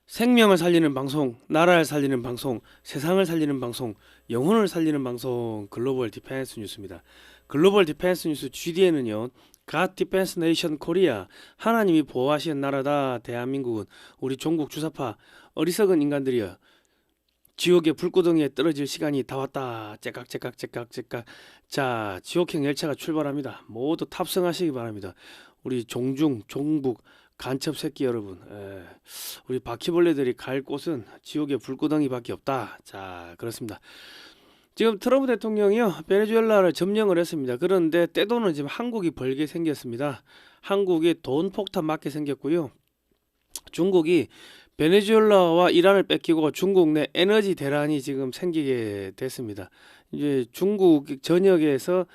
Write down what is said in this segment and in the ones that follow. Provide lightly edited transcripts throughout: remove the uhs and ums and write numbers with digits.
생명을 살리는 방송, 나라를 살리는 방송, 세상을 살리는 방송, 영혼을 살리는 방송 글로벌 디펜스 뉴스입니다. 글로벌 디펜스 뉴스 GDN은요. God Defense Nation Korea, 하나님이 보호하시는 나라다 대한민국은 우리 종국 주사파 어리석은 인간들이여 지옥의 불구덩이에 떨어질 시간이 다 왔다. 째깍째깍째깍째깍. 자, 지옥행 열차가 출발합니다. 모두 탑승하시기 바랍니다. 우리 종중, 종북, 간첩 새끼 여러분, 우리 바퀴벌레들이 갈 곳은 지옥의 불구덩이밖에 없다. 자, 그렇습니다. 지금 트럼프 대통령이요, 베네수엘라를 점령을 했습니다. 그런데 때도는 지금 한국이 벌게 생겼습니다. 한국이 돈 폭탄 맞게 생겼고요. 중국이 베네수엘라와 이란을 뺏기고 중국 내 에너지 대란이 지금 생기게 됐습니다. 이제 중국 전역에서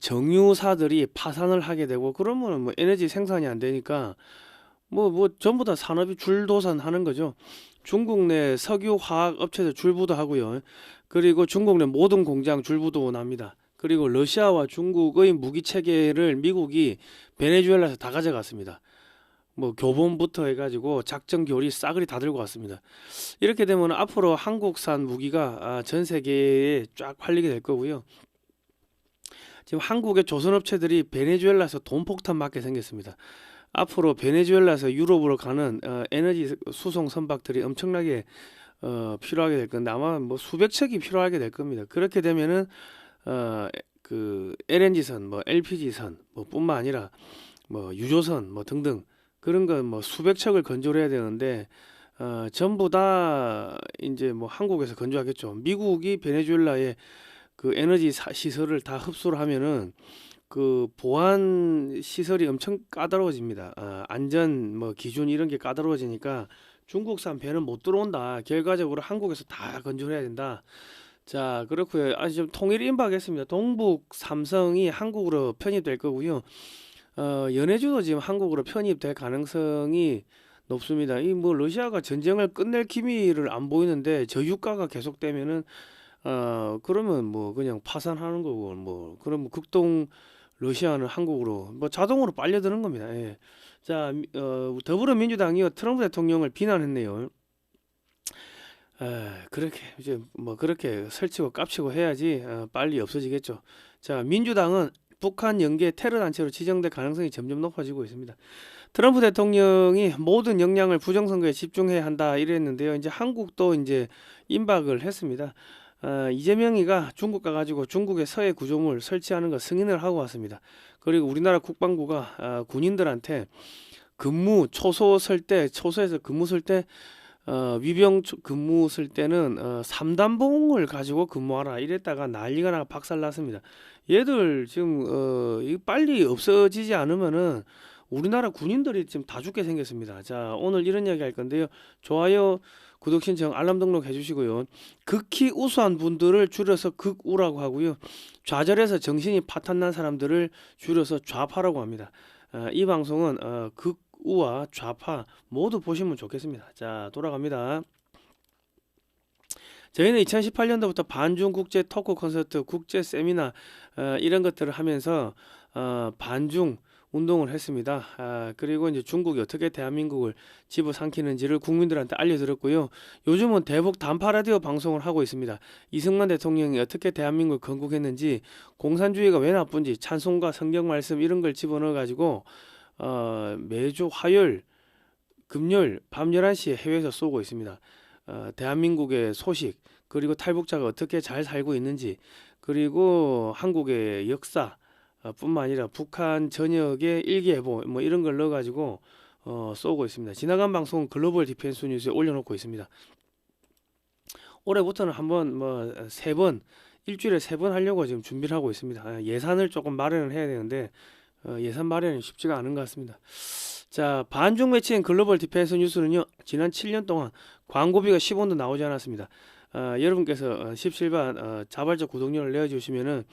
정유사들이 파산을 하게 되고 그러면 뭐 에너지 생산이 안 되니까 뭐 전부 다 산업이 줄도산하는 거죠. 중국 내 석유 화학 업체들 줄부도 하고요. 그리고 중국 내 모든 공장 줄부도 납니다. 그리고 러시아와 중국의 무기 체계를 미국이 베네수엘라에서 다 가져갔습니다. 뭐 교본부터 해가지고 작전 교리 싸그리 다 들고 왔습니다. 이렇게 되면 앞으로 한국산 무기가 전 세계에 쫙 팔리게 될 거고요. 지금 한국의 조선업체들이 베네수엘라에서 돈 폭탄 맞게 생겼습니다. 앞으로 베네수엘라에서 유럽으로 가는 에너지 수송 선박들이 엄청나게 필요하게 될 건데 아마 뭐 수백 척이 필요하게 될 겁니다. 그렇게 되면은 그 LNG선, 뭐 LPG선, 뭐 뿐만 아니라 뭐 유조선, 뭐 등등 그런 건 뭐 수백 척을 건조를 해야 되는데 전부 다 이제 뭐 한국에서 건조하겠죠. 미국이 베네수엘라의 그 에너지 시설을 다 흡수를 하면은 그 보안 시설이 엄청 까다로워집니다. 안전 뭐 기준 이런 게 까다로워지니까 중국산 배는 못 들어온다. 결과적으로 한국에서 다 건조를 해야 된다. 자, 그렇고요. 지금 통일 임박했습니다. 동북 삼성이 한국으로 편입될 거고요. 연해주도 지금 한국으로 편입될 가능성이 높습니다. 이 뭐 러시아가 전쟁을 끝낼 기미를 안 보이는데 저유가가 계속되면은 그러면 뭐 그냥 파산하는 거고 뭐 그러면 극동 러시아는 한국으로 뭐 자동으로 빨려드는 겁니다. 예. 자, 더불어민주당이요 트럼프 대통령을 비난했네요. 그렇게 이제 뭐 그렇게 설치고 깝치고 해야지 빨리 없어지겠죠. 자, 민주당은 북한 연계 테러 단체로 지정될 가능성이 점점 높아지고 있습니다. 트럼프 대통령이 모든 역량을 부정선거에 집중해야 한다 이랬는데요. 이제 한국도 이제 임박을 했습니다. 이재명이가 중국 가가지고 중국의 서해 구조물 설치하는 거 승인을 하고 왔습니다. 그리고 우리나라 국방부가 군인들한테 근무 초소 설 때, 초소에서 근무 쓸 때, 위병 근무 쓸 때는 3단봉을 가지고 근무하라 이랬다가 난리가 나 박살났습니다. 얘들 지금 이거 빨리 없어지지 않으면은 우리나라 군인들이 지금 다 죽게 생겼습니다. 자, 오늘 이런 이야기 할 건데요. 좋아요, 구독 신청, 알람 등록 해주시고요. 극히 우수한 분들을 줄여서 극우라고 하고요. 좌절해서 정신이 파탄난 사람들을 줄여서 좌파라고 합니다. 이 방송은 극우와 좌파 모두 보시면 좋겠습니다. 자, 돌아갑니다. 저희는 2018년도부터 반중 국제 토크 콘서트, 국제 세미나 이런 것들을 하면서 반중 운동을 했습니다. 그리고 이제 중국이 어떻게 대한민국을 집어삼키는지를 국민들한테 알려드렸고요. 요즘은 대북 단파 라디오 방송을 하고 있습니다. 이승만 대통령이 어떻게 대한민국을 건국했는지, 공산주의가 왜 나쁜지, 찬송가, 성경 말씀 이런 걸 집어넣어 가지고 매주 화요일, 금요일 밤 11시에 해외에서 쏘고 있습니다. 대한민국의 소식, 그리고 탈북자가 어떻게 잘 살고 있는지, 그리고 한국의 역사 뿐만 아니라 북한 전역의 일기예보 뭐 이런 걸 넣어가지고 쏘고 있습니다. 지나간 방송 글로벌 디펜스 뉴스에 올려놓고 있습니다. 올해부터는 한번 뭐 세 번, 일주일에 세 번 하려고 지금 준비를 하고 있습니다. 예산을 조금 마련을 해야 되는데 예산 마련이 쉽지가 않은 것 같습니다. 자, 반중 매체인 글로벌 디펜스 뉴스는요, 지난 7년 동안 광고비가 10원도 나오지 않았습니다. 여러분께서 17반 자발적 구독료를 내어주시면은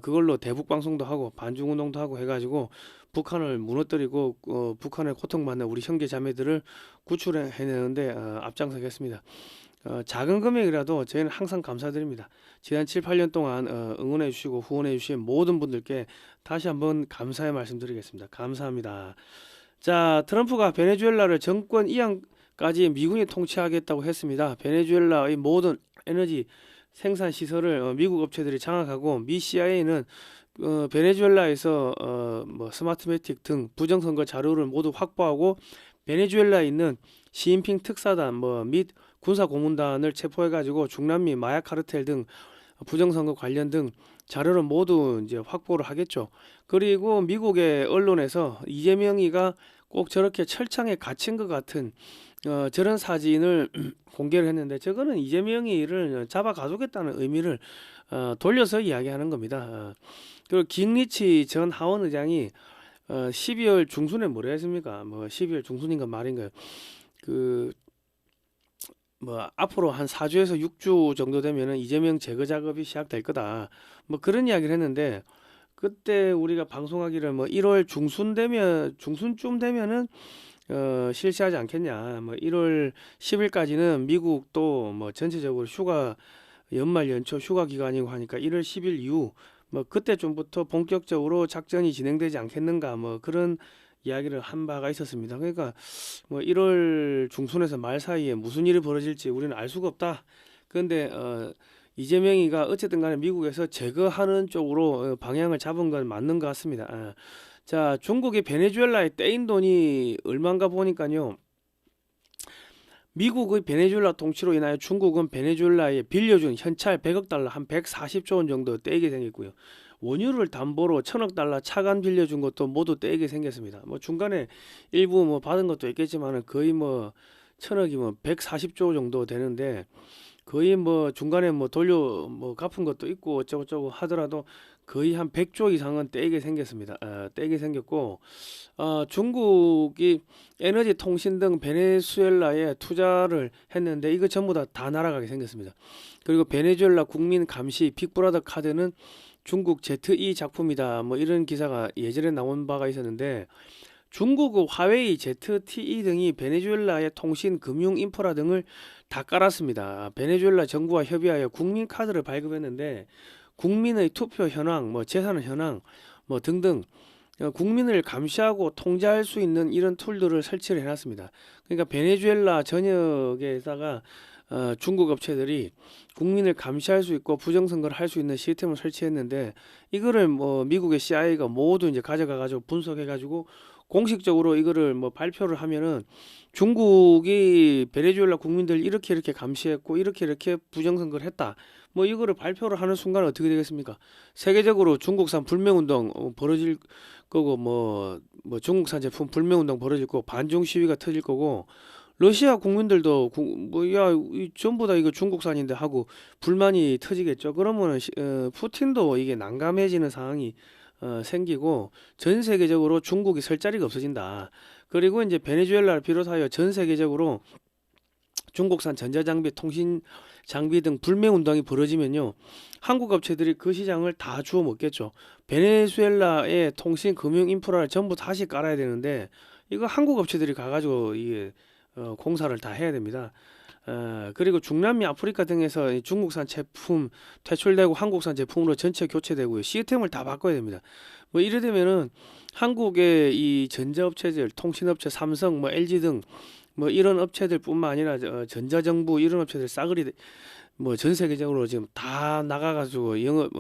그걸로 대북 방송도 하고 반중 운동도 하고 해가지고 북한을 무너뜨리고 북한에 고통받는 우리 형제 자매들을 구출해내는데 앞장서겠습니다. 작은 금액이라도 저희는 항상 감사드립니다. 지난 7, 8년 동안 응원해 주시고 후원해 주신 모든 분들께 다시 한번 감사의 말씀드리겠습니다. 감사합니다. 자, 트럼프가 베네수엘라를 정권 이양 2030년까지 미군이 통치하겠다고 했습니다. 베네수엘라의 모든 에너지 생산 시설을 미국 업체들이 장악하고 미 CIA는 베네수엘라에서 뭐 스마트매틱 등 부정선거 자료를 모두 확보하고 베네수엘라에 있는 시진핑 특사단 및 군사 고문단을 체포해가지고 중남미 마약 카르텔 등 부정선거 관련 등 자료를 모두 이제 확보를 하겠죠. 그리고 미국의 언론에서 이재명이가 꼭 저렇게 철창에 갇힌 것 같은 저런 사진을 공개를 했는데, 저거는 이재명이를 잡아 가두겠다는 의미를 돌려서 이야기하는 겁니다. 그리고 김리치 전 하원 의장이 12월 중순에 뭐라 했습니까? 12월 중순인가 말인가요? 앞으로 한 4주에서 6주 정도 되면은 이재명 제거 작업이 시작될 거다. 그런 이야기를 했는데, 그때 우리가 방송하기를 1월 중순쯤 되면은 실시하지 않겠냐. 1월 10일까지는 미국도 전체적으로 연말 연초 휴가 기간이고 하니까 1월 10일 이후 그때쯤부터 본격적으로 작전이 진행되지 않겠는가, 그런 이야기를 한 바가 있었습니다. 그러니까 1월 중순에서 말 사이에 무슨 일이 벌어질지 우리는 알 수가 없다. 그런데 이재명이가 어쨌든 간에 미국에서 제거하는 쪽으로 방향을 잡은 건 맞는 것 같습니다. 자, 중국이 베네수엘라에 떼인 돈이 얼마인가 보니까요, 미국의 베네수엘라 통치로 인하여 중국은 베네수엘라에 빌려준 현찰 100억 달러 한 140조 원 정도 떼게 생겼고요. 원유를 담보로 1000억 달러 차관 빌려준 것도 모두 떼게 생겼습니다. 중간에 일부 받은 것도 있겠지만은 거의 1000억이 140조 정도 되는데, 거의 중간에 돌려 갚은 것도 있고 어쩌고저쩌고 하더라도 거의 한 100조 이상은 떼게 생겼습니다. 떼게 생겼고, 중국이 에너지 통신 등 베네수엘라에 투자를 했는데 이거 전부 다 날아가게 생겼습니다. 그리고 베네수엘라 국민 감시 빅브라더 카드는 중국 ZE 작품이다. 이런 기사가 예전에 나온 바가 있었는데, 중국 화웨이, ZTE 등이 베네수엘라의 통신, 금융, 인프라 등을 다 깔았습니다. 베네수엘라 정부와 협의하여 국민 카드를 발급했는데, 국민의 투표 현황, 재산 현황, 등등 국민을 감시하고 통제할 수 있는 이런 툴들을 설치를 해놨습니다. 그러니까 베네수엘라 전역에다가 중국 업체들이 국민을 감시할 수 있고 부정선거를 할 수 있는 시스템을 설치했는데, 이거를 미국의 CIA가 모두 이제 가져가가지고 분석해가지고 공식적으로 이거를 발표를 하면은 중국이 베네수엘라 국민들 이렇게 감시했고 이렇게 부정선거를 했다. 이거를 발표를 하는 순간 어떻게 되겠습니까? 세계적으로 중국산 불매운동 벌어질 거고, 중국산 제품 불매운동 벌어질 거고, 반중 시위가 터질 거고, 러시아 국민들도 전부 다 이거 중국산인데 하고 불만이 터지겠죠. 그러면은 푸틴도 이게 난감해지는 상황이 생기고 전 세계적으로 중국이 설 자리가 없어진다. 그리고 이제 베네수엘라를 비롯하여 전 세계적으로 중국산 전자장비, 통신 장비 등 불매 운동이 벌어지면요, 한국 업체들이 그 시장을 다 주워 먹겠죠. 베네수엘라의 통신, 금융 인프라를 전부 다시 깔아야 되는데 이거 한국 업체들이 가가지고 이게 공사를 다 해야 됩니다. 그리고 중남미, 아프리카 등에서 중국산 제품 퇴출되고 한국산 제품으로 전체 교체되고요. 시스템을 다 바꿔야 됩니다. 이래 되면은 한국의 이 전자업체들, 통신업체, 삼성, LG 등 이런 업체들뿐만 아니라 전자정부 이런 업체들 싸그리 전 세계적으로 지금 다 나가가지고 영업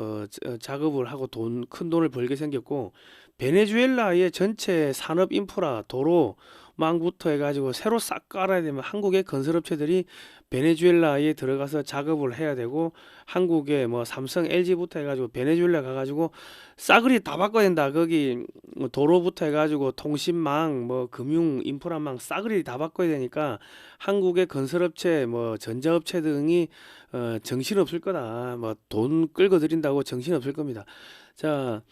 작업을 하고 큰 돈을 벌게 생겼고, 베네수엘라의 전체 산업 인프라, 도로 망부터 해가지고 새로 싹 깔아야 되면 한국의 건설업체들이 베네수엘라에 들어가서 작업을 해야 되고, 한국의 삼성, LG부터 해가지고 베네수엘라 가가지고 싸그리 다 바꿔야 된다. 거기 도로부터 해가지고 통신망, 금융 인프라망 싸그리 다 바꿔야 되니까 한국의 건설업체, 전자업체 등이 정신없을 거다. 돈 끌고 들인다고 정신없을 겁니다. 자,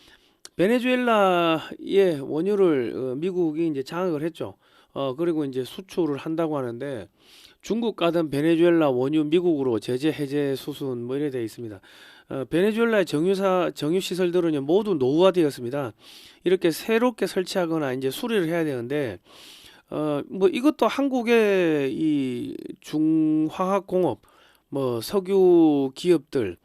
베네수엘라의 원유를 미국이 이제 장악을 했죠. 그리고 이제 수출을 한다고 하는데, 중국 가던 베네수엘라 원유 미국으로 제재 해제 수순 이래 되어 있습니다. 베네수엘라의 정유 시설들은 모두 노후화되었습니다. 이렇게 새롭게 설치하거나 이제 수리를 해야 되는데, 이것도 한국의 이 중화학공업, 석유 기업들,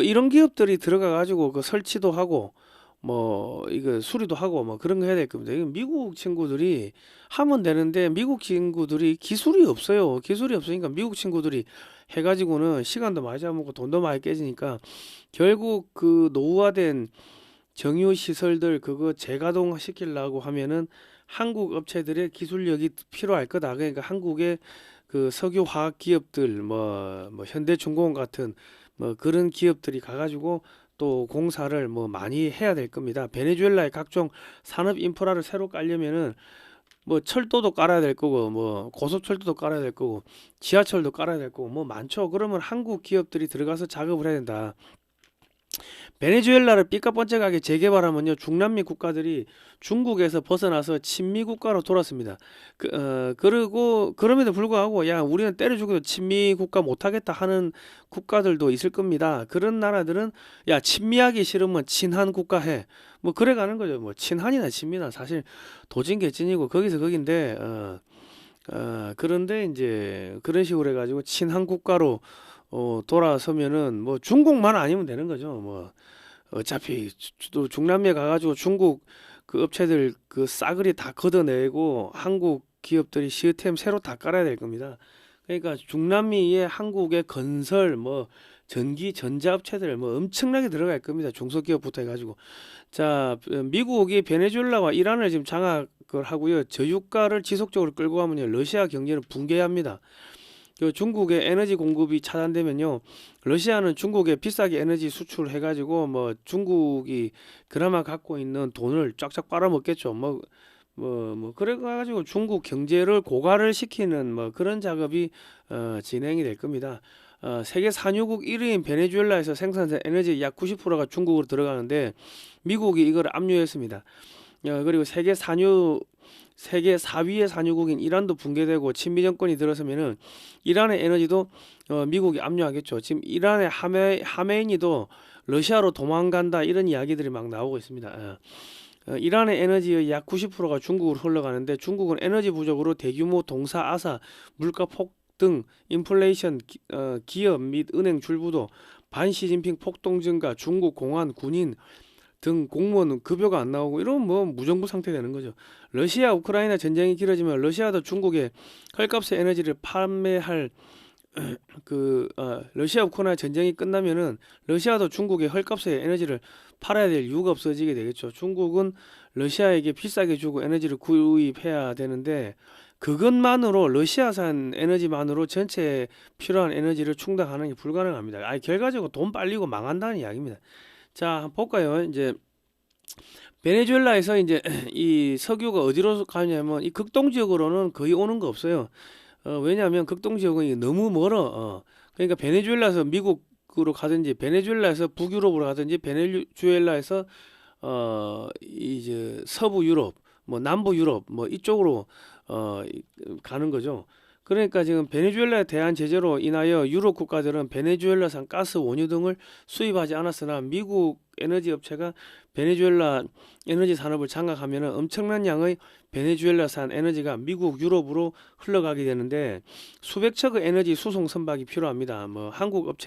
이런 기업들이 들어가 가지고 그 설치도 하고 뭐 이거 수리도 하고 뭐 그런 거 해야 될 겁니다. 이거 미국 친구들이 하면 되는데 미국 친구들이 기술이 없어요. 기술이 없으니까 미국 친구들이 해가지고는 시간도 많이 잡아먹고 돈도 많이 깨지니까 결국 그 노후화된 정유 시설들 그거 재가동 시키려고 하면은 한국 업체들의 기술력이 필요할 거다. 그러니까 한국의 그 석유 화학 기업들 뭐 현대중공업 같은 뭐 그런 기업들이 가가지고 또 공사를 뭐 많이 해야 될 겁니다. 베네수엘라의 각종 산업 인프라를 새로 깔려면은 뭐 철도도 깔아야 될 거고 뭐 고속철도도 깔아야 될 거고 지하철도 깔아야 될 거고 뭐 많죠. 그러면 한국 기업들이 들어가서 작업을 해야 된다. 베네수엘라를 삐까뻔쩍하게 재개발하면요 중남미 국가들이 중국에서 벗어나서 친미 국가로 돌았습니다. 그리고 그럼에도 불구하고 야 우리는 때려 죽여도 친미 국가 못하겠다 하는 국가들도 있을 겁니다. 그런 나라들은 야 친미하기 싫으면 친한 국가 해. 뭐 그래 가는 거죠. 뭐 친한이나 친미나 사실 도찐개찐이고 거기서 거긴데 그런데 이제 그런 식으로 해가지고 친한 국가로 돌아서면은 뭐 중국만 아니면 되는 거죠. 뭐 어차피 또 중남미에 가가지고 중국 그 업체들 그 싸그리 다 걷어내고 한국 기업들이 시스템 새로 다 깔아야 될 겁니다. 그러니까 중남미에 한국의 건설 뭐 전기 전자 업체들 뭐 엄청나게 들어갈 겁니다. 중소기업부터 해가지고 자 미국이 베네수엘라와 이란을 지금 장악을 하고요. 저유가를 지속적으로 끌고 가면요 러시아 경제는 붕괴합니다. 그 중국의 에너지 공급이 차단되면요 러시아는 중국에 비싸게 에너지 수출해가지고 뭐 중국이 그나마 갖고 있는 돈을 쫙쫙 빨아먹겠죠. 뭐 그래가지고 중국 경제를 고갈을 시키는 뭐 그런 작업이 진행이 될 겁니다. 세계 산유국 1위인 베네수엘라에서 생산된 에너지 약 90%가 중국으로 들어가는데 미국이 이걸 압류했습니다. 그리고 세계 4위의 산유국인 이란도 붕괴되고 친미 정권이 들어서면은 이란의 에너지도 미국이 압류하겠죠. 지금 이란의 하메이니도 러시아로 도망간다 이런 이야기들이 막 나오고 있습니다. 이란의 에너지의 약 90%가 중국으로 흘러가는데 중국은 에너지 부족으로 대규모 동사 아사 물가 폭등 인플레이션 기업 및 은행 줄부도 반시진핑 폭동 증가 중국 공안 군인 등 공무원 급여가 안 나오고 이러면 뭐 무정부 상태 되는 거죠. 러시아 우크라이나 전쟁이 길어지면 러시아도 중국에 헐값의 에너지를 판매할 러시아 우크라이나 전쟁이 끝나면은 러시아도 중국에 헐값의 에너지를 팔아야 될 이유가 없어지게 되겠죠. 중국은 러시아에게 비싸게 주고 에너지를 구입해야 되는데 그것만으로 러시아산 에너지만으로 전체 필요한 에너지를 충당하는 게 불가능합니다. 결과적으로 돈 빨리고 망한다는 이야기입니다. 자, 한번 볼까요? 이제 베네수엘라에서 이제 이 석유가 어디로 가냐면 이 극동 지역으로는 거의 오는 거 없어요. 왜냐하면 극동 지역은 너무 멀어. 그러니까 베네수엘라에서 미국으로 가든지 베네수엘라에서 북유럽으로 가든지 베네수엘라에서 이제 서부 유럽, 뭐 남부 유럽, 뭐 이쪽으로 가는 거죠. 그러니까 지금 베네수엘라에 대한 제재로 인하여 유럽 국가들은 베네수엘라산 가스, 원유 등을 수입하지 않았으나 미국 에너지 업체가 베네수엘라 에너지 산업을 장악하면 엄청난 양의 베네수엘라산 에너지가 미국, 유럽으로 흘러가게 되는데 수백 척의 에너지 수송 선박이 필요합니다. 뭐 한국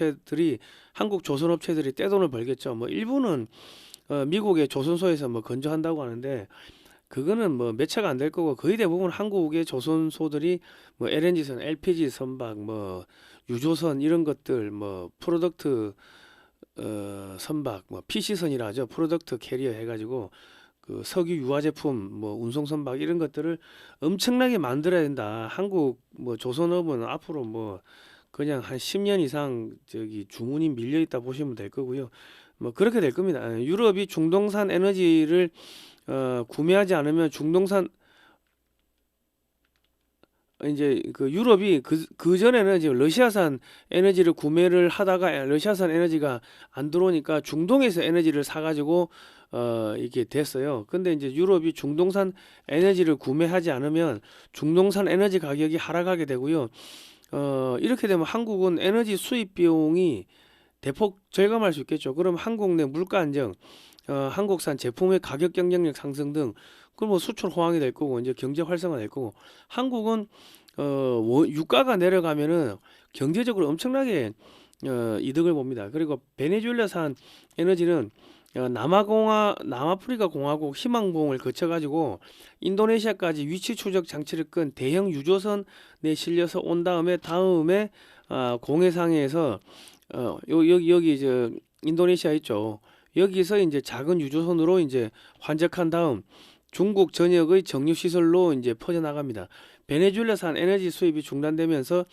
조선 업체들이 떼돈을 벌겠죠. 뭐 일부는 미국의 조선소에서 뭐 건조한다고 하는데 그거는 뭐 몇 차가 안 될 거고 거의 대부분 한국의 조선소들이 뭐 LNG선, LPG 선박, 뭐 유조선 이런 것들, 뭐 프로덕트 선박, 뭐 PC선이라 하죠. 프로덕트 캐리어 해가지고 그 석유 유화 제품, 뭐 운송 선박 이런 것들을 엄청나게 만들어야 된다. 한국 뭐 조선업은 앞으로 뭐 그냥 한 10년 이상 저기 주문이 밀려 있다 보시면 될 거고요. 뭐 그렇게 될 겁니다. 유럽이 중동산 에너지를 구매하지 않으면 중동산 이제 그 유럽이 그 전에는 이제 러시아산 에너지를 구매를 하다가 러시아산 에너지가 안 들어오니까 중동에서 에너지를 사가지고 이게 됐어요. 근데 이제 유럽이 중동산 에너지를 구매하지 않으면 중동산 에너지 가격이 하락하게 되고요. 이렇게 되면 한국은 에너지 수입 비용이 대폭 절감할 수 있겠죠. 그럼 한국 내 물가 안정, 한국산 제품의 가격 경쟁력 상승 등 그럼 뭐 수출 호황이 될 거고 이제 경제 활성화 될 거고 한국은 유가가 내려가면은 경제적으로 엄청나게 이득을 봅니다. 그리고 베네수엘라산 에너지는 남아프리카 공화국 희망봉을 거쳐가지고 인도네시아까지 위치 추적 장치를 끈 대형 유조선에 실려서 온 다음에 공해상에서 여기 인도네시아 있죠. 여기서 이제 작은 유조선으로 이제 환적한 다음 중국 전역의 정유 시설로 이제 퍼져나갑니다. 베네수엘라산 에너지 수입이 중단되면서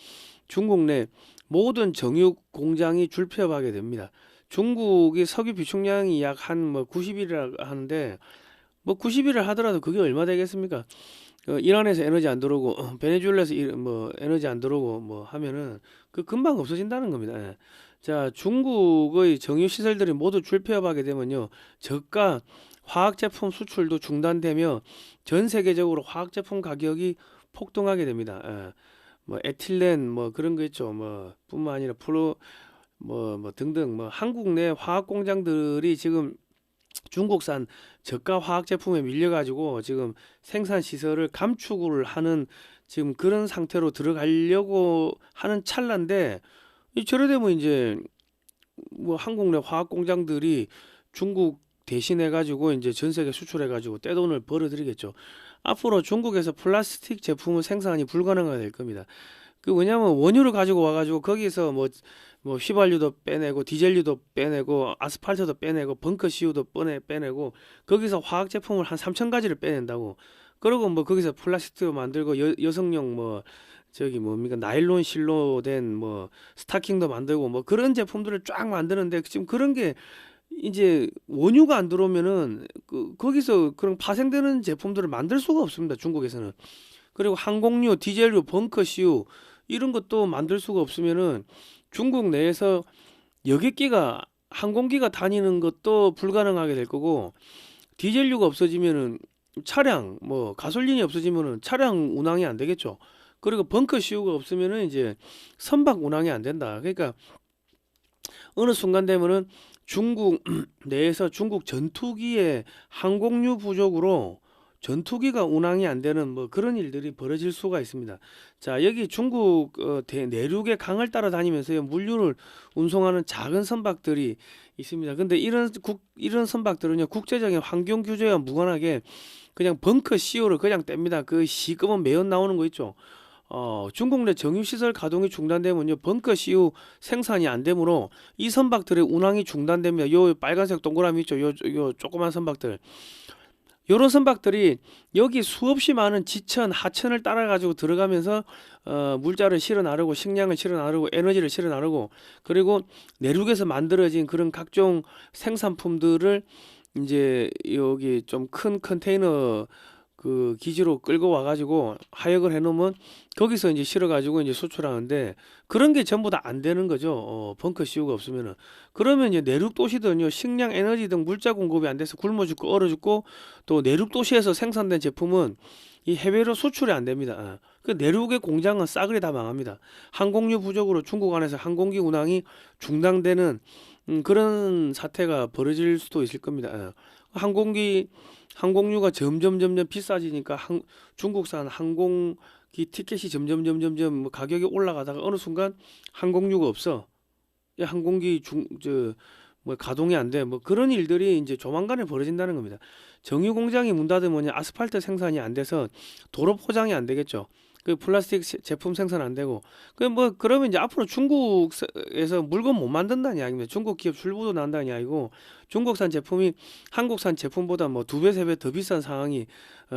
중국 내 모든 정유 공장이 줄폐업하게 됩니다. 중국이 석유 비축량이 약 한 뭐 90일이라 하는데 뭐 90일을 하더라도 그게 얼마 되겠습니까? 이란에서 에너지 안 들어오고 베네수엘라에서 뭐 에너지 안 들어오고 뭐 하면은 그 금방 없어진다는 겁니다. 예. 자, 중국의 정유 시설들이 모두 줄폐업하게 되면요, 저가 화학 제품 수출도 중단되며 전 세계적으로 화학 제품 가격이 폭등하게 됩니다. 예. 뭐 에틸렌 뭐 그런 거 있죠. 뭐 뿐만 아니라 플로 뭐 등등 뭐 한국 내 화학 공장들이 지금 중국산 저가 화학 제품에 밀려가지고 지금 생산 시설을 감축을 하는 지금 그런 상태로 들어가려고 하는 찰나인데, 저래 되면 이제 뭐 한국 내 화학 공장들이 중국 대신해 가지고 이제 전 세계 수출해 가지고 떼돈을 벌어들이겠죠. 앞으로 중국에서 플라스틱 제품은 생산이 불가능하게 될 겁니다. 그 왜냐면 원유를 가지고 와가지고 거기서 뭐 휘발유도 빼내고 디젤유도 빼내고 아스팔트도 빼내고 벙커CU도 빼내고 거기서 화학 제품을 한 3천 가지를 빼낸다고. 그리고 뭐 거기서 플라스틱도 만들고 여성용 뭐 저기 뭡니까 나일론 실로 된 뭐 스타킹도 만들고 뭐 그런 제품들을 쫙 만드는데 지금 그런 게 이제 원유가 안 들어오면은 거기서 그런 파생되는 제품들을 만들 수가 없습니다. 중국에서는. 그리고 항공유, 디젤유, 벙커CU 이런 것도 만들 수가 없으면은 중국 내에서 여객기가 항공기가 다니는 것도 불가능하게 될 거고, 디젤유가 없어지면은 차량 뭐 가솔린이 없어지면은 차량 운항이 안 되겠죠. 그리고 벙커CU가 없으면은 이제 선박 운항이 안 된다. 그러니까 어느 순간 되면은 중국 내에서 중국 전투기의 항공유 부족으로 전투기가 운항이 안 되는 뭐 그런 일들이 벌어질 수가 있습니다. 자, 여기 중국 내륙의 강을 따라다니면서 물류를 운송하는 작은 선박들이 있습니다. 근데 이런 선박들은요, 국제적인 환경 규제와 무관하게 그냥 벙커 CO를 그냥 뗍니다. 그 시꺼먼 매연 나오는 거 있죠. 중국 내 정유시설 가동이 중단되면요, 벙커 CU 생산이 안 되므로 이 선박들의 운항이 중단됩니다. 요 빨간색 동그라미 있죠. 요 조그만 선박들. 요런 선박들이 여기 수없이 많은 지천, 하천을 따라 가지고 들어가면서 물자를 실어 나르고 식량을 실어 나르고 에너지를 실어 나르고, 그리고 내륙에서 만들어진 그런 각종 생산품들을 이제 여기 좀 큰 컨테이너 그 기지로 끌고 와가지고 하역을 해놓으면 거기서 이제 실어가지고 이제 수출하는데, 그런 게 전부 다 안 되는 거죠. 벙커 CU가 없으면은. 그러면 이제 내륙 도시들은요, 식량, 에너지 등 물자 공급이 안 돼서 굶어 죽고 얼어 죽고, 또 내륙 도시에서 생산된 제품은 이 해외로 수출이 안 됩니다. 그 내륙의 공장은 싸그리 다 망합니다. 항공유 부족으로 중국 안에서 항공기 운항이 중단되는 그런 사태가 벌어질 수도 있을 겁니다. 항공유가 점점 비싸지니까 중국산 항공기 티켓이 점점 뭐 가격이 올라가다가 어느 순간 항공유가 없어. 이 항공기 뭐 가동이 안 돼. 뭐 그런 일들이 이제 조만간에 벌어진다는 겁니다. 정유 공장이 문 닫으면 아스팔트 생산이 안 돼서 도로 포장이 안 되겠죠. 그 플라스틱 제품 생산 안 되고, 그러면 이제 앞으로 중국에서 물건 못 만든다는 이야기입니다. 중국 기업 출부도 난다는 이야기고, 중국산 제품이 한국산 제품보다 뭐 2배, 3배 더 비싼 상황이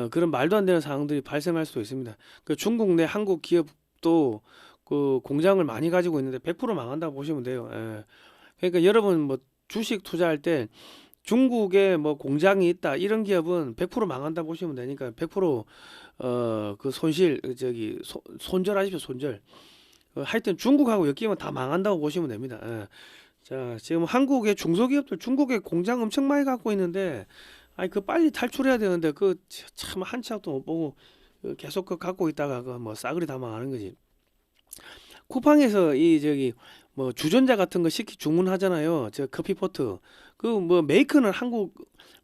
그런 말도 안 되는 상황들이 발생할 수도 있습니다. 그 중국 내 한국 기업도 그 공장을 많이 가지고 있는데 100% 망한다고 보시면 돼요. 예. 그러니까 여러분 뭐 주식 투자할 때 중국에 뭐 공장이 있다 이런 기업은 100% 망한다 보시면 되니까 100%그 손절하십시오. 손절. 하여튼 중국하고 엮이면 다 망한다고 보시면 됩니다. 예. 자, 지금 한국의 중소기업들 중국에 공장 엄청 많이 갖고 있는데, 아니 그 빨리 탈출해야 되는데 그 참 한 치 앞도 못 보고 계속 그 갖고 있다가 그 뭐 싸그리 다 망하는 거지. 쿠팡에서 뭐 주전자 같은 거 시키 주문하잖아요. 저 커피포트. 그 뭐 메이커는 한국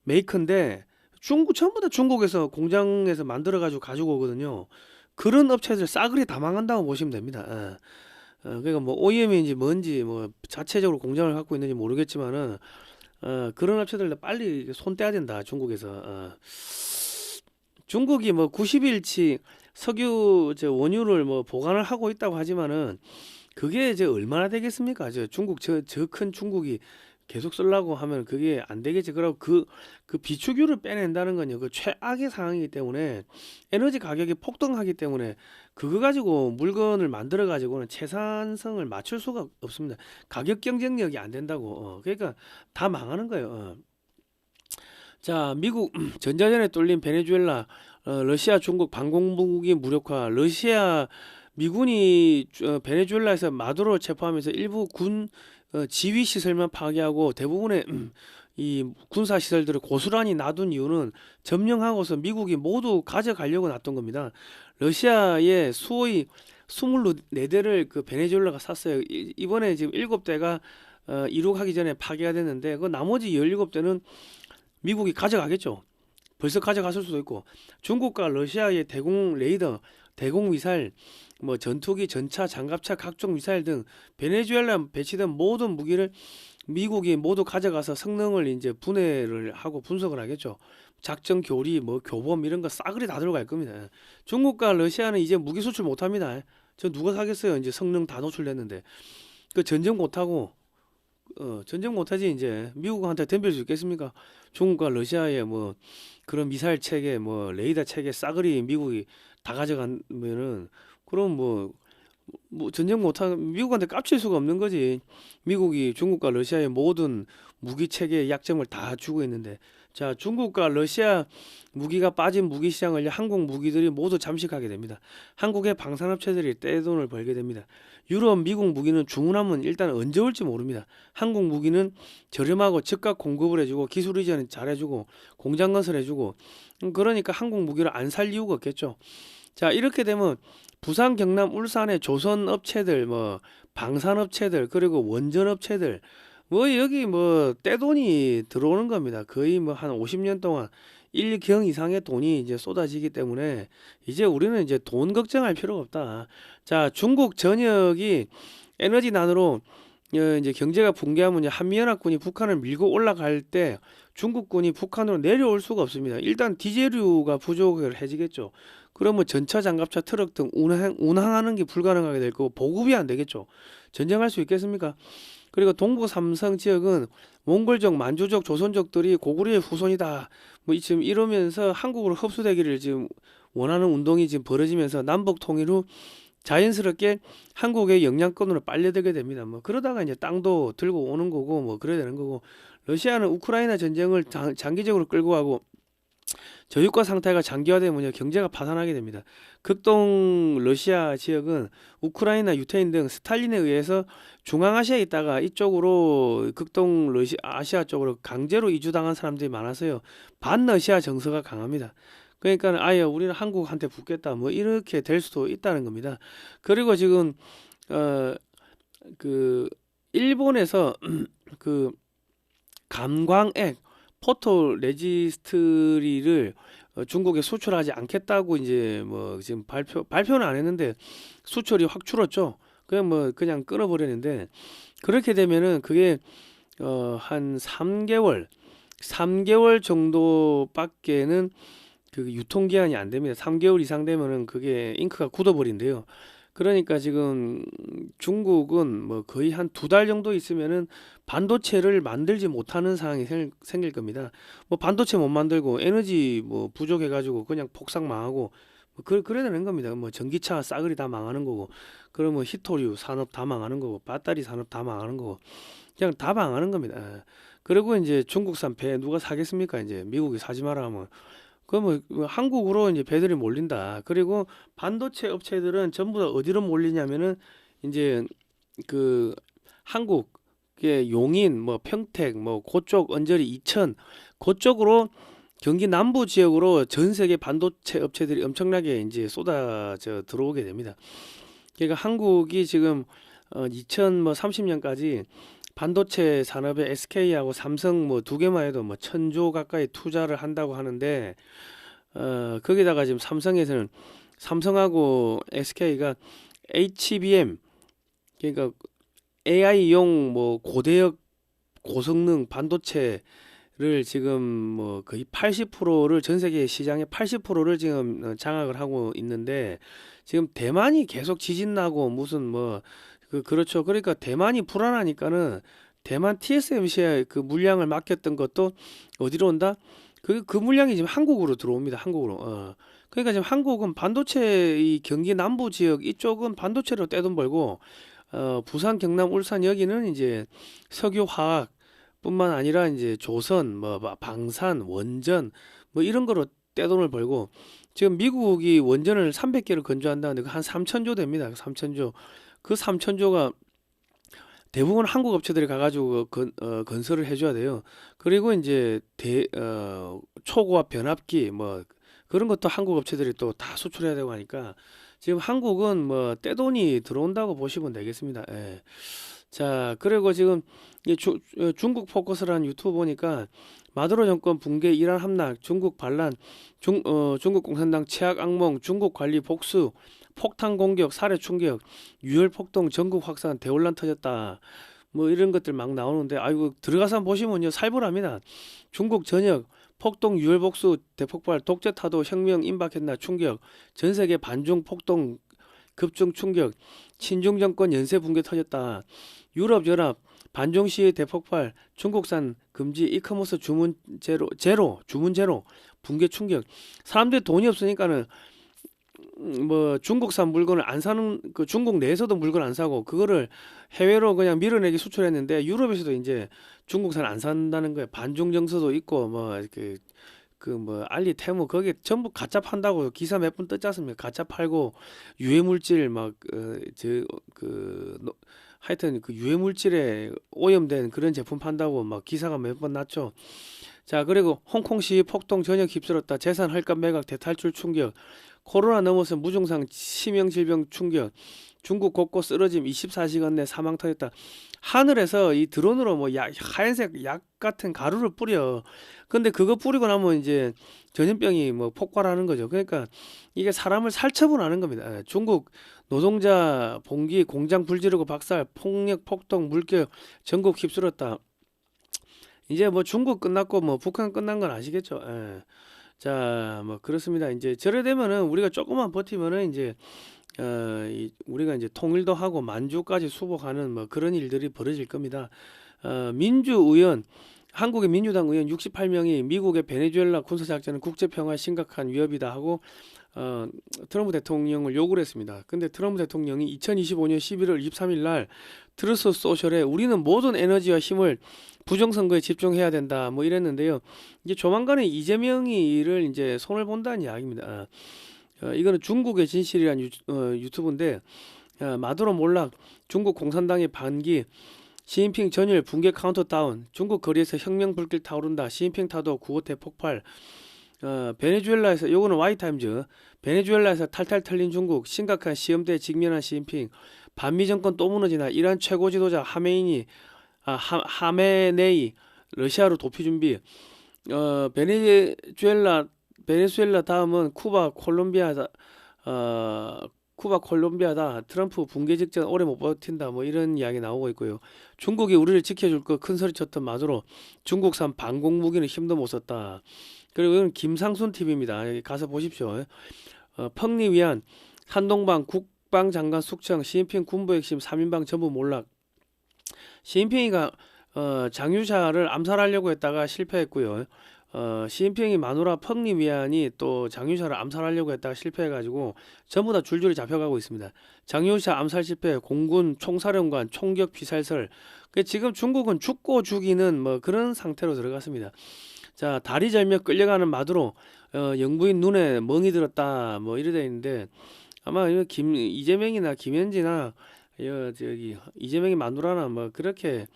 메이커인데 전부 다 중국에서 공장에서 만들어 가지고 오거든요. 그런 업체들 싸그리 다 망한다고 보시면 됩니다. 그러니까 뭐 OEM인지 뭔지 뭐 자체적으로 공장을 갖고 있는지 모르겠지만은 그런 업체들 빨리 손 떼야 된다. 중국에서. 중국이 뭐 90일치 석유 원유를 뭐 보관을 하고 있다고 하지만은 그게 이제 얼마나 되겠습니까? 중국 저 큰 중국이 계속 쓰려고 하면 그게 안 되겠지. 그리고 그 비축유를 빼낸다는 건요. 그 최악의 상황이기 때문에 에너지 가격이 폭등하기 때문에 그거 가지고 물건을 만들어 가지고는 생산성을 맞출 수가 없습니다. 가격 경쟁력이 안 된다고. 그러니까 다 망하는 거예요. 자, 미국 전자전에 뚫린 베네수엘라, 러시아, 중국 방공무기 무력화, 미군이 베네수엘라에서 마두로 체포하면서 일부 군 지휘 시설만 파괴하고 대부분의 이 군사 시설들을 고스란히 놔둔 이유는 점령하고서 미국이 모두 가져가려고 놨던 겁니다. 러시아의 수호의 24대를 그 베네수엘라가 샀어요. 이번에 지금 7대가 이륙하기 전에 파괴가 됐는데 그 나머지 17대는 미국이 가져가겠죠. 벌써 가져갔을 수도 있고 중국과 러시아의 대공 레이더, 대공 미사일, 뭐 전투기, 전차, 장갑차, 각종 미사일 등 베네수엘라 배치된 모든 무기를 미국이 모두 가져가서 성능을 이제 분해를 하고 분석을 하겠죠. 작전 교리, 뭐 교범 이런 거 싸그리 다 들어갈 겁니다. 중국과 러시아는 이제 무기 수출 못 합니다. 저 누가 사겠어요? 이제 성능 다 노출됐는데 그 전쟁 못 하고 전쟁 못하지 이제 미국한테 덤빌 수 있겠습니까? 중국과 러시아의 뭐 그런 미사일 체계, 뭐 레이더 체계 싸그리 미국이 다 가져가면은 그럼 뭐 전쟁 못한 미국한테 깝칠 수가 없는 거지. 미국이 중국과 러시아의 모든 무기 체계의 약점을 다 주고 있는데 자 중국과 러시아 무기가 빠진 무기 시장을 한국 무기들이 모두 잠식하게 됩니다. 한국의 방산업체들이 떼돈을 벌게 됩니다. 유럽, 미국 무기는 주문하면 일단 언제 올지 모릅니다. 한국 무기는 저렴하고 즉각 공급을 해주고 기술 이전 잘해주고 공장 건설해주고 그러니까 한국 무기를 안 살 이유가 없겠죠. 자 이렇게 되면 부산, 경남, 울산의 조선 업체들, 뭐 방산업체들 그리고 원전 업체들 뭐 여기 뭐 떼돈이 들어오는 겁니다. 거의 뭐 한 50년 동안 1경 이상의 돈이 이제 쏟아지기 때문에 이제 우리는 이제 돈 걱정할 필요가 없다. 자, 중국 전역이 에너지난으로 이제 경제가 붕괴하면 이제 한미연합군이 북한을 밀고 올라갈 때 중국군이 북한으로 내려올 수가 없습니다. 일단 디젤류가 부족을 해지겠죠. 그러면 전차, 장갑차, 트럭 등 운항하는 게 불가능하게 될 거고 보급이 안 되겠죠. 전쟁할 수 있겠습니까? 그리고 동부 삼성 지역은 몽골족, 만주족, 조선족들이 고구려의 후손이다. 뭐 지금 이러면서 한국으로 흡수되기를 지금 원하는 운동이 지금 벌어지면서 남북 통일 후 자연스럽게 한국의 영향권으로 빨려들게 됩니다. 뭐 그러다가 이제 땅도 들고 오는 거고 뭐 그래야 되는 거고 러시아는 우크라이나 전쟁을 장기적으로 끌고 가고 저유가 상태가 장기화되면 경제가 파산하게 됩니다. 극동 러시아 지역은 우크라이나, 유태인 등 스탈린에 의해서 중앙아시아에 있다가 이쪽으로 극동 아시아 쪽으로 강제로 이주당한 사람들이 많아서요. 반러시아 정서가 강합니다. 그러니까 아예 우리는 한국한테 붙겠다 뭐 이렇게 될 수도 있다는 겁니다. 그리고 지금 그 일본에서 그 감광액 포토 레지스트리를 중국에 수출하지 않겠다고 이제 뭐 지금 발표는 안 했는데 수출이 확 줄었죠. 그냥 끊어버렸는데 그렇게 되면은 그게 한 3개월 정도밖에는 그 유통기한이 안 됩니다. 3개월 이상 되면은 그게 잉크가 굳어버린대요. 그러니까 지금 중국은 뭐 거의 한 2달 정도 있으면은 반도체를 만들지 못하는 상황이 생길 겁니다. 뭐 반도체 못 만들고 에너지 뭐 부족해가지고 그냥 폭삭 망하고 뭐 그래야 되는 겁니다. 뭐 전기차 싸그리 다 망하는 거고, 그러면 히토류 산업 다 망하는 거고, 배터리 산업 다 망하는 거고, 그냥 다 망하는 겁니다. 그리고 이제 중국산 배 누가 사겠습니까? 이제 미국이 사지 마라 하면. 그러면 한국으로 이제 배들이 몰린다. 그리고 반도체 업체들은 전부 다 어디로 몰리냐면은 이제 그 한국의 용인, 뭐 평택, 뭐 그쪽 언저리 이천 그쪽으로 경기 남부 지역으로 전 세계 반도체 업체들이 엄청나게 이제 쏟아져 들어오게 됩니다. 그러니까 한국이 지금 2030년까지 반도체 산업에 SK하고 삼성 뭐 2개만 해도 뭐 1,000조 가까이 투자를 한다고 하는데 거기다가 지금 삼성에서는 삼성하고 SK가 HBM 그러니까 AI용 뭐 고성능 반도체를 지금 뭐 거의 80%를 전 세계 시장의 80%를 지금 장악을 하고 있는데 지금 대만이 계속 지진 나고 무슨 뭐 그렇죠. 그러니까 대만이 불안하니까는 대만 TSMC의 그 물량을 맡겼던 것도 어디로 온다? 그 물량이 지금 한국으로 들어옵니다. 한국으로. 그러니까 지금 한국은 반도체 이 경기 남부 지역 이쪽은 반도체로 떼돈 벌고 부산, 경남, 울산 여기는 이제 석유, 화학 뿐만 아니라 이제 조선, 뭐 방산, 원전 뭐 이런 거로 떼돈을 벌고 지금 미국이 원전을 300개를 건조한다는데 한 3천조 됩니다. 3천조. 그 3천조가 대부분 한국 업체들이 가가지고 건설을 해줘야 돼요. 그리고 이제 초고압 변압기 뭐 그런 것도 한국 업체들이 또 다 수출해야 되고 하니까 지금 한국은 뭐 떼돈이 들어온다고 보시면 되겠습니다. 예. 자, 그리고 지금 중국 포커스라는 유튜브 보니까 마두로 정권 붕괴, 이란 함락, 중국 반란, 중국 공산당 최악 악몽, 중국 관리 복수, 폭탄 공격, 살해 충격, 유혈 폭동, 전국 확산, 대혼란 터졌다. 뭐 이런 것들 막 나오는데 아이고 들어가서 보시면요 살벌합니다. 중국 전역 폭동, 유혈 복수, 대폭발, 독재 타도, 혁명 임박했나 충격, 전 세계 반중 폭동 급증 충격, 친중 정권 연쇄 붕괴 터졌다. 유럽 연합 반중 시위 대폭발, 중국산 금지, 이커머스 주문 주문 제로 붕괴 충격. 사람들이 돈이 없으니까는 뭐 중국산 물건을 안 사는 그 중국 내에서도 물건 안 사고 그거를 해외로 그냥 밀어내기 수출했는데 유럽에서도 이제 중국산 안 산다는 거예요. 반중 정서도 있고 뭐 뭐 알리 테무 거기 전부 가짜 판다고 기사 몇 분 떴지 않습니까? 가짜 팔고 유해 물질 하여튼 그 유해 물질에 오염된 그런 제품 판다고 막 기사가 몇 번 났죠. 자, 그리고 홍콩 시위 폭동 전역 휩쓸었다. 재산 헐값 매각 대탈출 충격. 코로나 넘어서 무증상 치명 질병 충격. 중국 곳곳 쓰러짐 24시간 내 사망 터졌다. 하늘에서 이 드론으로 뭐 하얀색 약 같은 가루를 뿌려. 근데 그거 뿌리고 나면 이제 전염병이 뭐 폭발하는 거죠. 그러니까 이게 사람을 살처분하는 겁니다. 중국 노동자 봉기 공장 불지르고 박살 폭력 폭동 물격 전국 휩쓸었다. 이제 뭐 중국 끝났고 뭐 북한 끝난 건 아시겠죠? 예. 자, 뭐 그렇습니다. 이제 저래 되면은 우리가 조금만 버티면은 이제 우리가 이제 통일도 하고 만주까지 수복하는 뭐 그런 일들이 벌어질 겁니다. 민주의원 한국의 민주당 의원 68명이 미국의 베네수엘라 군사작전은 국제평화에 심각한 위협이다 하고 트럼프 대통령을 욕을 했습니다. 근데 트럼프 대통령이 2025년 11월 23일 날 트루스 소셜에 우리는 모든 에너지와 힘을 부정선거에 집중해야 된다 뭐 이랬는데요. 이제 조만간에 이재명이 이를 이제 손을 본다는 이야기입니다. 이거는 중국의 진실이라는 유튜브인데 마두로 몰락 중국 공산당의 반기 시진핑 전율 붕괴 카운터다운 중국 거리에서 혁명 불길 타오른다 시진핑 타도 구호 대폭발 베네수엘라에서 요거는 와이타임즈 베네수엘라에서 탈탈 털린 중국 심각한 시험대에 직면한 시진핑 반미 정권 또 무너지나 이란 최고 지도자 하메네이 러시아로 도피 준비 베네수엘라 다음은 쿠바 콜롬비아다 트럼프 붕괴 직전 오래 못 버틴다 뭐 이런 이야기 나오고 있고요. 중국이 우리를 지켜줄 거 큰 소리 쳤던 마두로 중국산 방공 무기는 힘도 못 썼다. 그리고 이건 김상순 TV입니다. 가서 보십시오. 펑리 위한 한동방 국방장관 숙청 시진핑 군부 핵심 3인방 전부 몰락. 시진핑이가 장유샤를 암살하려고 했다가 실패했고요. 시진핑이 마누라 펑리 위안이 또 장유샤를 암살하려고 했다가 실패해가지고 전부 다 줄줄이 잡혀가고 있습니다. 장유샤 암살 실패, 공군 총사령관 총격 피살설. 지금 중국은 죽고 죽이는 뭐 그런 상태로 들어갔습니다. 자, 다리 절며 끌려가는 마두로 영부인 눈에 멍이 들었다 뭐 이래 돼 있는데 아마 이재명이나 김현지나 이재명이 마누라나 뭐 그렇게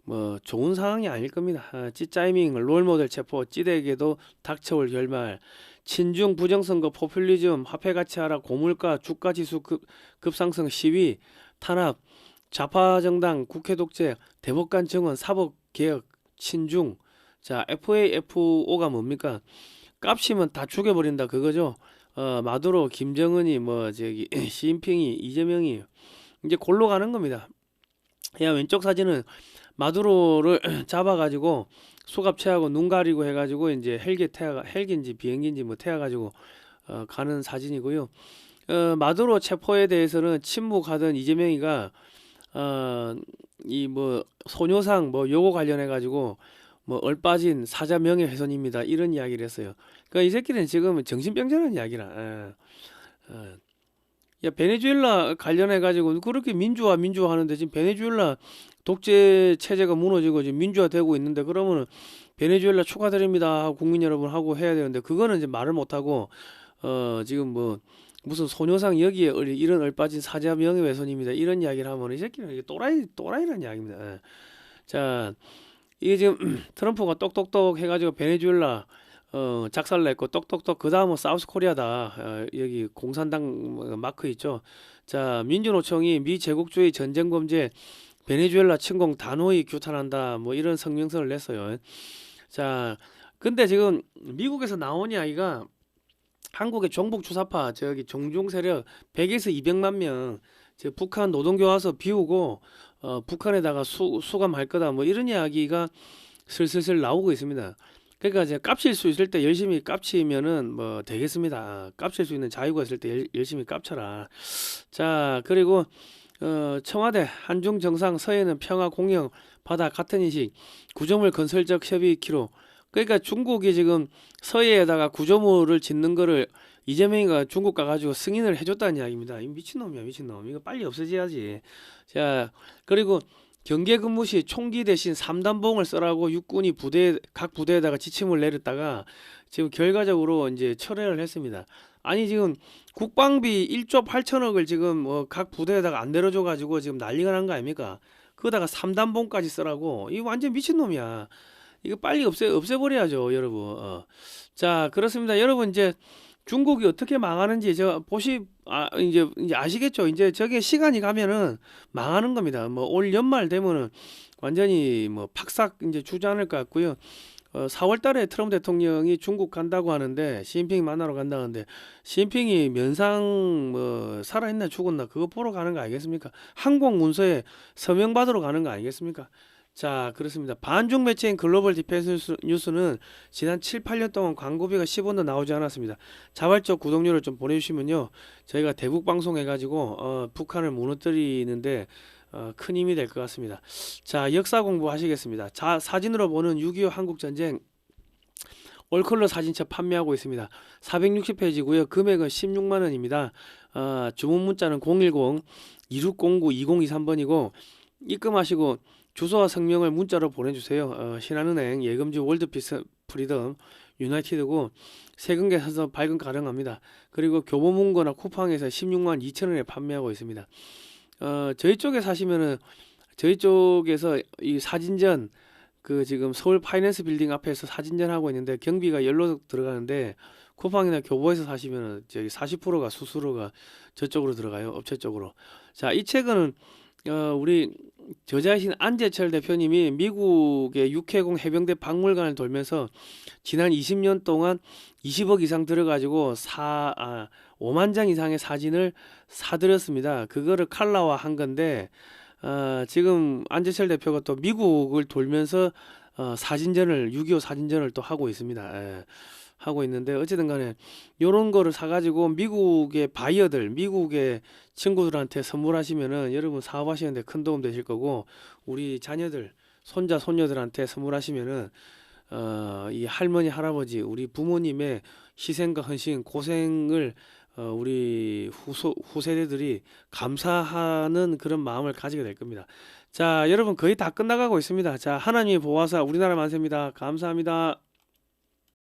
뭐 좋은 상황이 아닐 겁니다. 찌짜이밍 롤모델 체포 찌대에게도 닥쳐올 결말 친중 부정선거 포퓰리즘 화폐 가치하락 고물가 주가 지수 급상승 시위 탄압 좌파 정당 국회 독재 대법관 정원 사법 개혁 친중. 자, FAFO가 뭡니까? 깝치면 다 죽여버린다 그거죠. 마두로 김정은이 시진핑이 이재명이 이제 골로 가는 겁니다. 야, 왼쪽 사진은 마두로를 잡아가지고 수갑채하고 눈 가리고 해가지고 이제 헬기인지 비행기인지 뭐 태워가지고 가는 사진이고요. 마두로 체포에 대해서는 침묵하던 이재명이가 이 뭐 소녀상 뭐 요거 관련해 가지고 뭐 얼빠진 사자 명예훼손입니다 이런 이야기를 했어요. 그러니까 이 새끼는 지금 정신병자라는 이야기라. 야 베네수엘라 관련해 가지고 그렇게 민주화 하는데 지금 베네수엘라 독재 체제가 무너지고 지금 민주화되고 있는데 그러면은 베네수엘라 축하드립니다 하고 국민 여러분 하고 해야 되는데 그거는 이제 말을 못 하고 지금 뭐 무슨 소녀상 여기에 이런 얼빠진 사자 명예훼손입니다 이런 이야기를 하면 이 새끼는 이게 또라이라는 이야기입니다. 자 이게 지금 트럼프가 똑똑똑 해가지고 베네수엘라 작살냈고 똑똑똑 그 다음은 사우스코리아다. 여기 공산당 마크 있죠. 자 민주노총이 미 제국주의 전쟁 범죄 베네수엘라 침공 단호히 규탄한다 뭐 이런 성명서를 냈어요. 자 근데 지금 미국에서 나온 이야기가 한국의 종북 주사파 저기 종중 세력 100에서 200만 명 북한 노동교 와서 비우고 북한에다가 수감할 거다 뭐 이런 이야기가 슬슬 나오고 있습니다. 그러니까 이제 깝칠 수 있을 때 열심히 깝치면은 뭐 되겠습니다. 깝칠 수 있는 자유가 있을 때 열심히 깝쳐라. 자 그리고 청와대 한중 정상 서해는 평화 공영 바다 같은 인식 구조물 건설적 협의 기로 그러니까 중국이 지금 서해에다가 구조물을 짓는 거를 이재명이가 중국 가가지고 승인을 해줬다는 이야기입니다. 이 미친놈이야 미친놈. 이거 빨리 없애줘야지. 자 그리고 경계 근무 시 총기 대신 3단봉을 쓰라고 육군이 각 부대에다가 지침을 내렸다가 지금 결과적으로 이제 철회를 했습니다. 아니 지금 국방비 1조 8천억을 지금 뭐 각 부대에다가 안 내려줘가지고 지금 난리가 난 거 아닙니까? 그거다가 3단봉까지 쓰라고. 이 완전 미친놈이야. 이거 빨리 없애버려야죠, 여러분. 자, 그렇습니다. 여러분 이제 중국이 어떻게 망하는지 이제 아시겠죠? 이제 저게 시간이 가면은 망하는 겁니다. 뭐 올 연말 되면은 완전히 뭐 팍싹 이제 주지 않을 것 같고요. 4월 달에 트럼프 대통령이 중국 간다고 하는데 시진핑 만나러 간다는데 시진핑이 면상 뭐 살아있나 죽었나 그거 보러 가는 거 아니겠습니까? 항공 문서에 서명 받으러 가는 거 아니겠습니까? 자 그렇습니다. 반중 매체인 글로벌 디펜스 뉴스는 지난 7, 8년 동안 광고비가 10원도 나오지 않았습니다. 자발적 구독료를 좀 보내주시면요 저희가 대북 방송 해가지고 북한을 무너뜨리는데 큰 힘이 될 것 같습니다. 자 역사 공부 하시겠습니다. 자 사진으로 보는 6.25 한국전쟁 올컬러 사진첩 판매하고 있습니다. 460페이지고요. 금액은 16만원입니다. 주문 문자는 010-2609-2023번이고 입금하시고 주소와 성명을 문자로 보내주세요. 신한은행, 예금주, 월드피스, 프리덤, 유나이티드고 세금 계산서 발급 가능합니다. 그리고 교보문고나 쿠팡에서 16만 2천원에 판매하고 있습니다. 저희 쪽에 사시면은 저희 쪽에서 이 사진전 그 지금 서울 파이낸스 빌딩 앞에서 사진전 하고 있는데 경비가 열로 들어가는데 쿠팡이나 교보에서 사시면은 저기 40%가 수수료가 저쪽으로 들어가요. 업체 쪽으로. 자, 이 책은 우리 저자이신 안재철 대표님이 미국의 육해공 해병대 박물관을 돌면서 지난 20년 동안 20억 이상 들어가지고 5만 장 이상의 사진을 사들였습니다. 그거를 칼라화 한 건데 지금 안재철 대표가 또 미국을 돌면서 사진전을 6.25 사진전을 또 하고 있습니다. 하고 있는데 어쨌든 간에 요런 거를 사가지고 미국의 바이어들 미국의 친구들한테 선물하시면은 여러분 사업하시는데 큰 도움 되실 거고 우리 자녀들 손자 손녀들한테 선물하시면은 이 할머니 할아버지 우리 부모님의 희생과 헌신 고생을 우리 후세대들이 감사하는 그런 마음을 가지게 될 겁니다. 자 여러분 거의 다 끝나가고 있습니다. 자 하나님의 보호하사 우리나라 만세입니다. 감사합니다.